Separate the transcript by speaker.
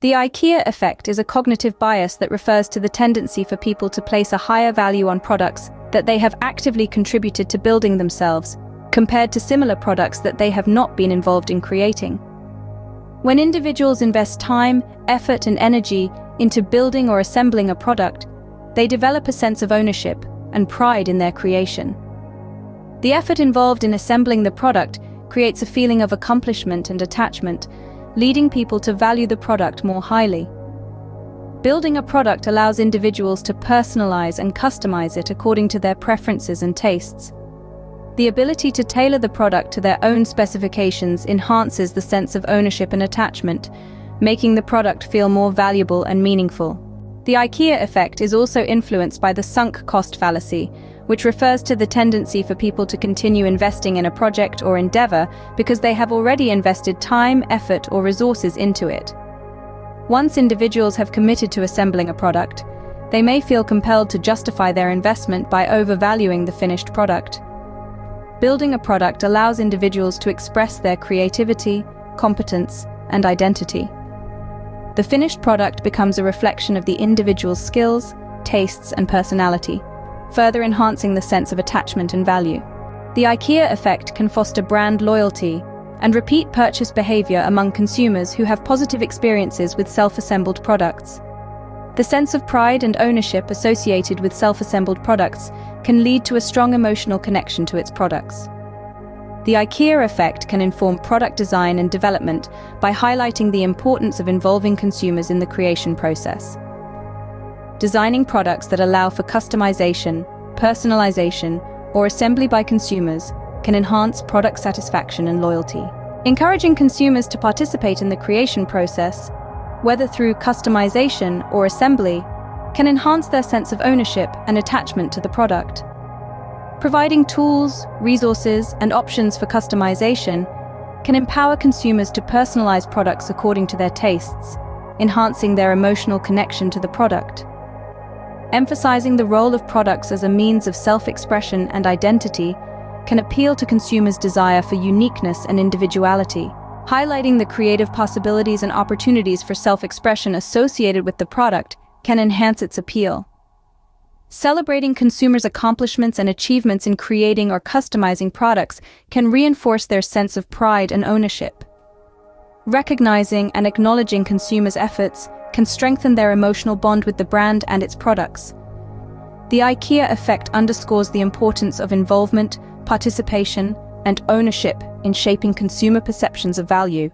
Speaker 1: The IKEA effect is a cognitive bias that refers to the tendency for people to place a higher value on products that they have actively contributed to building themselves, compared to similar products that they have not been involved in creating. When individuals invest time, effort, and energy into building or assembling a product, they develop a sense of ownership and pride in their creation. The effort involved in assembling the product creates a feeling of accomplishment and attachment, leading people to value the product more highly. Building a product allows individuals to personalize and customize it according to their preferences and tastes. The ability to tailor the product to their own specifications enhances the sense of ownership and attachment, making the product feel more valuable and meaningful. The IKEA effect is also influenced by the sunk cost fallacy, which refers to the tendency for people to continue investing in a project or endeavor because they have already invested time, effort, or resources into it. Once individuals have committed to assembling a product, they may feel compelled to justify their investment by overvaluing the finished product. Building a product allows individuals to express their creativity, competence, and identity. The finished product becomes a reflection of the individual's skills, tastes, and personality, further enhancing the sense of attachment and value. The IKEA effect can foster brand loyalty and repeat purchase behavior among consumers who have positive experiences with self-assembled products. The sense of pride and ownership associated with self-assembled products can lead to a strong emotional connection to its products. The IKEA effect can inform product design and development by highlighting the importance of involving consumers in the creation process. Designing products that allow for customization, personalization, or assembly by consumers can enhance product satisfaction and loyalty. Encouraging consumers to participate in the creation process, whether through customization or assembly, can enhance their sense of ownership and attachment to the product. Providing tools, resources, and options for customization can empower consumers to personalize products according to their tastes, enhancing their emotional connection to the product. Emphasizing the role of products as a means of self-expression and identity can appeal to consumers' desire for uniqueness and individuality, highlighting the creative possibilities and opportunities for self-expression associated with the product can enhance its appeal. Celebrating consumers' accomplishments and achievements in creating or customizing products can reinforce their sense of pride and ownership. Recognizing and acknowledging consumers' efforts can strengthen their emotional bond with the brand and its products. The IKEA effect underscores the importance of involvement, participation, and ownership in shaping consumer perceptions of value.